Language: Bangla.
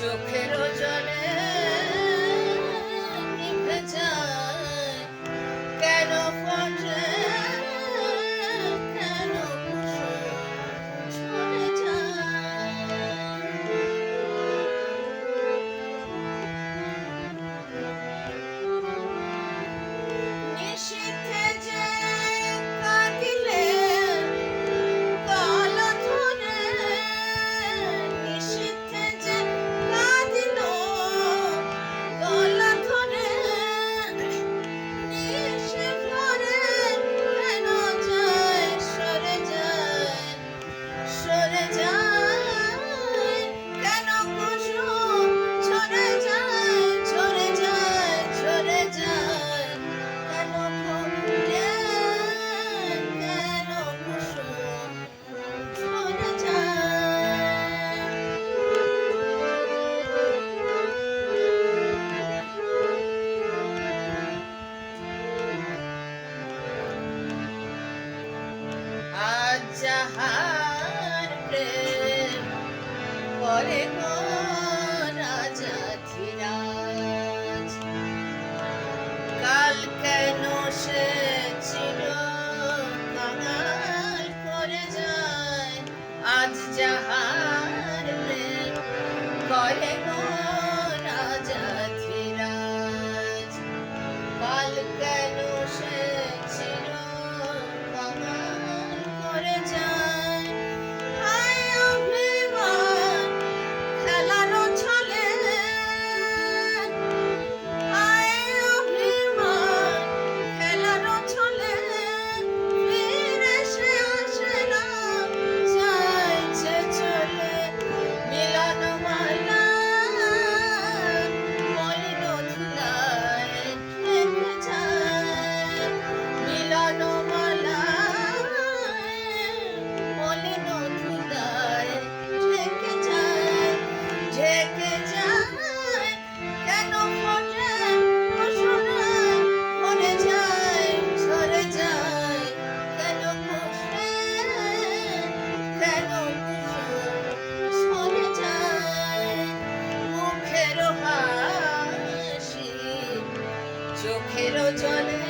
চোখেরও জলে নিভে যায় কেন ফোটে কেন কুসুম ঝরে যায় নিশীথে যে কাঁদিলে গলা ধরে নিশীথে যে কাঁদিল গলা ধরে নিশি ভরে কেন যায় সরে যায় কেন কুসুম ঝরে যায় ঝরে যায় ঝরে যায় কেন ফোটে কেন কুসুম ঝরে যায় আজ যাহার প্রেম করে গো রাজা ধীরাজ কাল কেন সে চির কাঙাল করে যায় আজ যাহার প্রেম করে গো রাজা ধীরাজ কাল কেন সে চির কাঙাল করে যায় হায় অভিমান খেলারও ছলে হায় অভিমান খেলারও ছলে ফিরে সে আসে না যায় যে চলে মিলন মালা মলিন ধুলায় ঢেকে যায় মিলন মালা মলিন ধুলায় ঢেকে যায় কেন ফোটে কুসুমে ভরে যায় ঝরে যায় কেন কুসুমে কেন কুসুম ঝরে যায় মুখের হাসি চোখের জলে